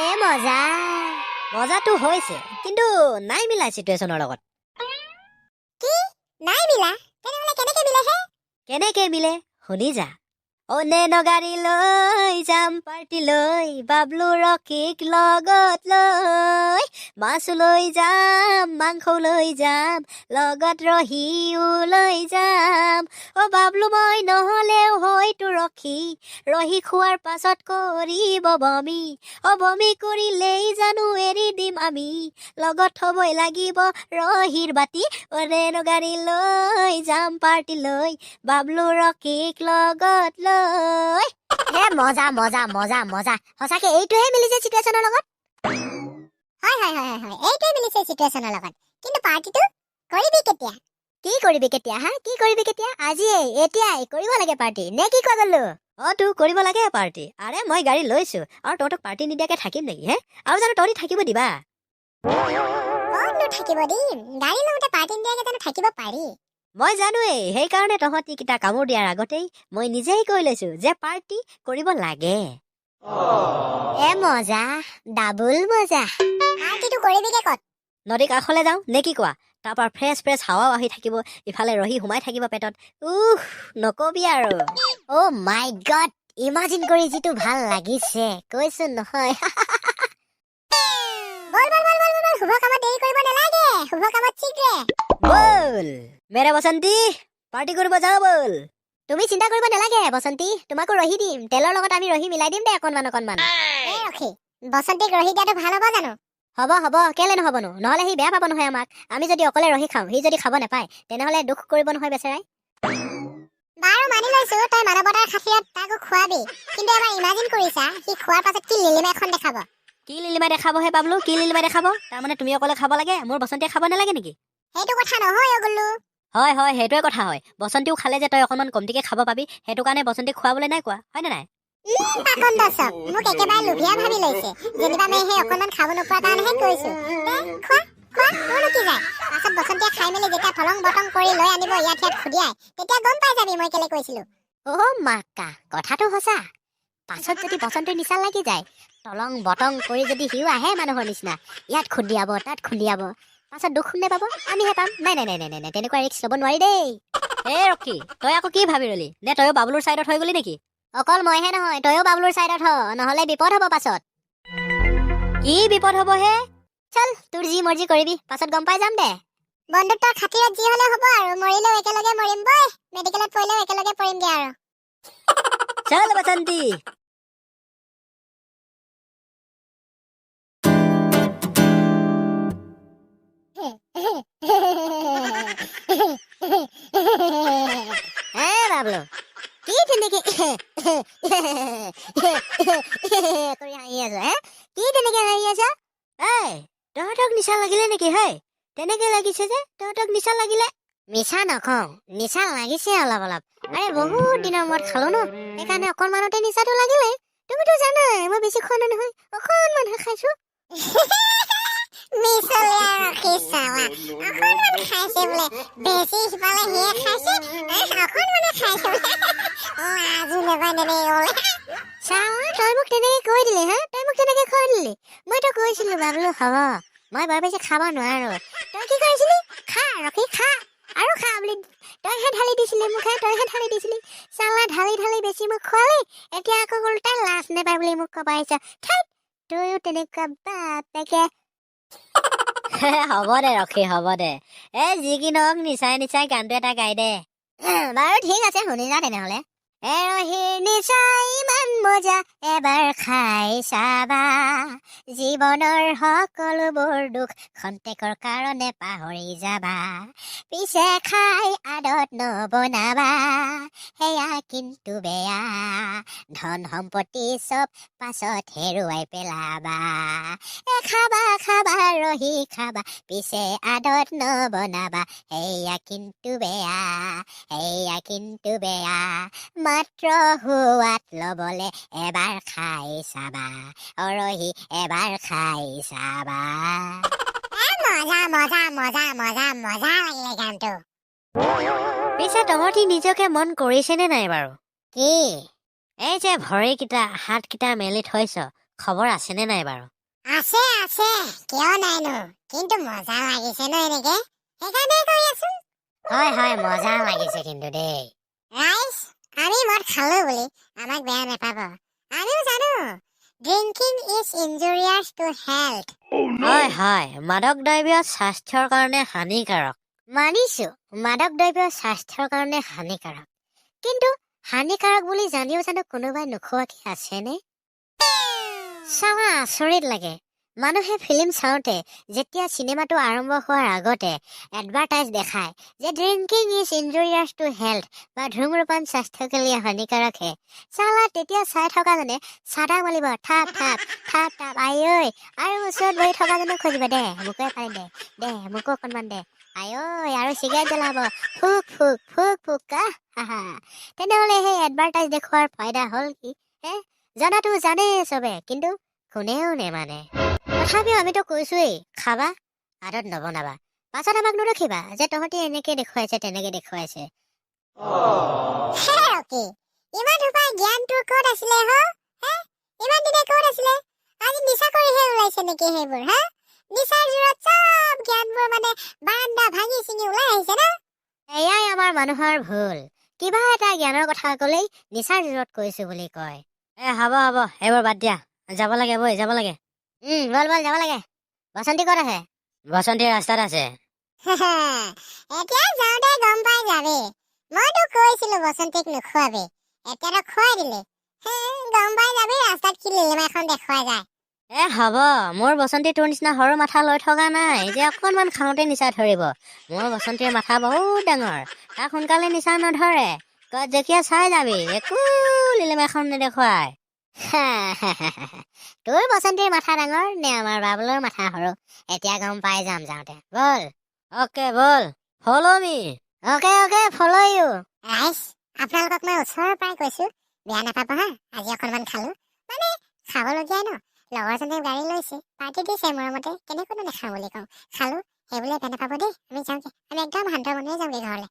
এ মজা মজাটো হৈছে কিন্তু নাই মিলা চিটুৱেশ্যনৰ লগত কি নাই মিলা তেনেহলে কেনেকে মিলে হে কেনেকে মিলে শুনি যা অনেন গাড়ী লৈ যাম পাৰ্টি লৈ বাবলু ৰকিক লগত লৈ মাছ লৈ যাম মাংস লৈ যাম লগত ৰহিও লৈ যাম অ বাবলু মই নহলেও হয়তো ৰহি খোৱাৰ পাছত কৰিব বমি অ বমি কৰিলেই জানো এৰি দিম আমি লগত থবই লাগিব ৰহিৰ বাতি অনেন গাড়ী লৈ যাম পাৰ্টি লৈ বাবলু ৰকিক লগত লৈ হে মজা মজা মজা মজা সঁচাকে এইটোহে মিলিছে চিটুৱেশ্যনৰ লগত হয় এইটোৱে মিলিছে চিটুৱেশ্যনৰ লগত কিন্তু পাৰ্টিটো কৰিবি কেতিয়া কি কৰিবি কেতিয়া হা কি কৰিবি কেতিয়া আজিয়েই এতিয়াই কৰিব লাগে পাৰ্টি নে কি কোৱা গ'লো অ তো কৰিব লাগে পাৰ্টি আৰে মই গাড়ী লৈছো আৰু তহঁতক পাৰ্টি নিদিয়াকে থাকিম নেকি হে আৰু জানো তহঁতি থাকিব দিবা কতনো থাকিব দিম গাড়ী লওঁতে পাৰ্টি নিদিয়াকে জানো থাকিব পাৰি মই জানোৱেই সেইকাৰণে তহঁতি কিটা কামোৰ দিয়াৰ আগতেই মই নিজেই কৈ লৈছো যে পাৰ্টি কৰিব লাগে এ মজা ডাবুল মজা পাৰ্টিটো কৰিবিগে ক'ত নদী কাষলৈ যাওঁ নে কি কোৱা তাৰপৰা ফ্ৰেছ হাৱাও আহি থাকিব ইফালে ৰহি সোমাই থাকিব পেটত নকবি আৰু অ' মাই গড ইমাজিন কৰি যিটো ভাল লাগিছে কৈছো নহয় বল শুভ কামত দেৰি কৰিব নালাগে শুভ কামত শীঘ্ৰে বল মেৰে বসন্তি পাৰ্টি কৰিব যাওঁ বল তুমি চিন্তা কৰিব নালাগে বসন্তি তোমাকো ৰহি দিম তেলৰ লগত আমি ৰহি মিলাই দিম দে অকণমান এই ৰখি বসন্তিক ৰহি দিয়াটো ভাল হ'ব জানো হ'ব কেলে নহ'বনো নহ'লে সি বেয়া পাব নহয় আমাক আমি যদি অকলে ৰহি খাওঁ সি যদি খাব নাপায় তেনেহ'লে দুখ কৰিব নহয় বেচেৰাই বাৰু মানি লৈছো তই মানৱতাৰ খাতিৰত তাকো খোৱাবি কিন্তু এবাৰ ইমাজিন কৰিছা সি খোৱাৰ পাছত কি লিলিমা এখন দেখাব কি লিলিমাই দেখাব হে বাবলু কি লিলিমাই দেখাব তাৰমানে তুমি অকলে খাব লাগে মোৰ বসন্তিয়ে খাব নালাগে নেকি সেইটো কথা নহয় অগুল্লু হয় সেইটোৱে কথা হয় বসন্তিও খালে যে তই অকণমান কমটিকে খাব পাবি সেইটো কাৰণে বসন্তিক খুৱাবলৈ নাই কোৱা হয়নে নাই পাকন দৰ্শক মোক একেবাৰে লোভিয়া ভাবি লৈছে যেনিবা মই সেই অকণমান খাব নোপোৱাৰ কাৰণেহে কৈছো খোৱা মোৰনো কি যায় পাছত বসন্তিয়ে খাই মেলি যেতিয়া থলং বটং কৰি লৈ আনিব ইয়াত খুদিয়াই তেতিয়া গম পাই যাবি মই কেলে কৈছিলো অ' মাকা কথাটো সঁচা পাছত যদি বসন্তিৰ নিচা লাগি যায় তলং বটং কৰি যদি সিও আহে মানুহৰ নিচিনা ইয়াত খুন্দিয়াব তাত খুন্দিয়াব পাছত দুখ শুনে পাব আমিহে পাম নাই তেনেকুৱা ৰিক্স ল'ব নোৱাৰি দেই ৰকি তই আকৌ কি ভাবি ৰলি নে তয়ো বাবলুৰ চাইডত হৈ গলি নেকি অকল মইহে নহয় তয়ো বাবলুৰ চাইডত হ নহ'লে বিপদ হ'ব পাছত কি বিপদ হ'ব হে চল তোৰ যি মৰ্জি কৰিবি পাছত গম পাই যাম দে বন্ধুত্বৰ খাতিৰত যি হলে হ'ব আৰু মৰিলেও একেলগে মৰিম বই মেডিকেলত পৰিলেও একেলগে পৰিমগে আৰু চল বসন্তি বাবলু কি তেনেকে কৰি হাঁহি আছ কি তেনেকে হাঁহি আছ তহঁতক নিচা লাগিলে নেকি হয় তেনেকে লাগিছে যে তহঁতক নিচা লাগিলে মিছা নকওঁ নিচা লাগিছে অলপ আৰে বহুত দিনৰ মূৰত খালো ন সেইকাৰণে অকণমানতে নিচাটো লাগিলে তুমিতো জানাই মই বেছি খোৱা নাই নহয় অকণমানহে খাইছো মিছলীয়া ৰখি চাৱা অকণমান খাইছে বোলে বেছি সিফালে সিয়ে খাইছে অকণমানে খাইছে বোলে আজি নেবাই নেদেই বোলে চাৱা তই মোক তেনেকে কৈ দিলি হা তই মোক তেনেকে কৈ দিলি মইতো কৈছিলো বাবলু হ'ব মই বৰ বেছি খাব নোৱাৰো তই কি কৰিছিলি খা ৰখি খা আৰু খা বুলি তইহে ঢালি দিছিলি মুখে তইহে ঢালি দিছিলি চালা ঢালি বেছি মোক খোৱালি এতিয়া আকৌ উল্টাই লাজ নেপায় বুলি মোক ক'ব আহিছ ঠাইত তইও তেনেকুৱা বাপেকে হ'ব দে ৰখি হ'ব দে যি কি নহওক নিচাই গানটো এটা গাই দে বাৰু ঠিক আছে শুনি যা তেনেহ'লে ৰহিৰ নিচা ইমান মজা এবাৰ খাই চাবা জীৱনৰ সকলোবোৰ দুখ খন্তেকৰ কাৰণে পাহৰি যাবা পিছে খাই আদত নবনাবা সেয়া কিন্তু বেয়া ধন সম্পত্তি চব পাছত হেৰুৱাই পেলাবা খাবা ৰহি খাবা পিছে আদত নবনাবা সেয়া কিন্তু বেয়া মাত্ৰ সোৱাদ ল'বলে এবাৰ খাই চাবা ৰহি এবাৰ খাই চাবা মজা লাগিলে গানটো পিছে তহঁতি নিজকে মন কৰিছেনে নাই বাৰু কি এই যে ভৰিকেইটা হাতকেইটা মেলি থৈছ খবৰ আছেনে নাই বাৰু? আছে আছে, কিয় নাইনো, কিন্তু মজা লাগিছে ন এনেকে, সেইকাৰণে কৈ আছো। হয় মজা লাগিছে কিন্তু দেই। ৰাইজ, আমি মদ খালো বুলি আমাক বেয়া নাপাব। আমিও জানো ড্ৰিংকিং ইজ ইনজুৰিয়াছ টু হেল্থ। হয় মাদক দ্ৰব্য স্বাস্থ্যৰ কাৰণে হানিকাৰক। মানিছো মাদক দ্ৰব্য স্বাস্থ্যৰ কাৰণে হানিকাৰক, কিন্তু হানিকাৰক বুলি জানিও জানো কোনোবাই নোখোৱাকে আছেনে? চাৱা আচৰিত লাগে। মানুহে ফিল্ম চাওঁতে যেতিয়া চিনেমাটো আৰম্ভ হোৱাৰ আগতে এডভাৰটাইজ দেখায় যে ড্ৰিংকিং ইজ ইনজুৰিয়াছ টু হেল্থ বা ধূম্ৰপান স্বাস্থ্যকে লিয়ে হানিকাৰক হে, চালা তেতিয়া চাই থকা জনে চাদা মালিব থাপ থাপ থাপ থাপ। আই ঐ, আৰু ওচৰত বহি থকা জনে খুজিব দে মোকে পাই দে মোকো অকণমান দে। আই ঐ, আৰু চিগাৰেট জ্বলাব ফুক ফুক ফুক ফুক কা হা। তেনেহলে সেই এডভাৰটাইজ দেখুৱাৰ ফাইদা হ'ল কি হে? জানাতো জানে চবে, কিন্তু কোনেও নেমানে। তথাপিও আমিতো কৈছোৱেই খাবা, আদত নবনাবা। পাছত আমাক নৰখিবা যে তহঁতি এনেকে দেখুৱাইছে তেনেকে দেখুৱাইছে। হে ৰকি, ইমান সোপা জ্ঞান তোৰ ক'ত আছিলে হ? ইমান দিনে ক'ত আছিলে? আজি নিচা কৰিহে ওলাইছে নেকি সেইবোৰ হা? নিচাৰ জোৰত চব জ্ঞানবোৰ মানে বাৰান্দা ভাঙি চিঙি ওলাই আহিছে না? এয়াই আমাৰ মানুহৰ ভুল। কিবা এটা জ্ঞানৰ কথা কলেই নিচাৰ জোৰত কৈছো বুলি কয়। হ'ব এইবোৰ বাদ দিয়া, যাব লাগে বৈ যাব লাগে। বল যাব লাগে। বসন্তী ক'ত আছে? বসন্তী ৰাস্তাত আছে। এতিয়া যাওঁতে গম পাই যাবি। মইতো কৈছিলো বসন্তীক নোখোৱাবি, এতিয়াতো খুৱাই দিলি। গম পাই যাবি ৰাস্তাত কি লিলিমা এখন দেখুৱাই যায়। হ'ব, মোৰ বসন্তী তোৰ নিচিনা সৰু মাথা লৈ থকা নাই যে অকণমান খাওঁতে নিচা ধৰিব। মোৰ বসন্তীৰ মাথা বহুত ডাঙৰ, তাক সোনকালে নিচা নধৰে। তই যেতিয়া চাই যাবি একো লিলিমা এখন নেদেখুৱাই। তোৰ বসন্তীৰ মাথা ডাঙৰ নে আমাৰ বাবুলৰ মাথা সৰু, এতিয়া গম পাই যাম যাওঁতে। বল। অকে বল, ফল' মি। অকে ফল' ইউ। ৰাইজ, আপোনালোকক মই ওচৰৰ পৰাই কৈছো, বেয়া নাপাব হা, আজি অকণমান খালো। মানে খাবলগীয়াই ন, লগৰজনে গাড়ী লৈছে, পাৰ্টি দিছে মৰমতে, কেনেকৈনো নাখাওঁ বুলি কওঁ। খালো, সেইবুলি বেয়া নাপাব দেই। আমি যাওঁগে, আমি একদম শান্ত মনেৰে যাওঁগে ঘৰলে।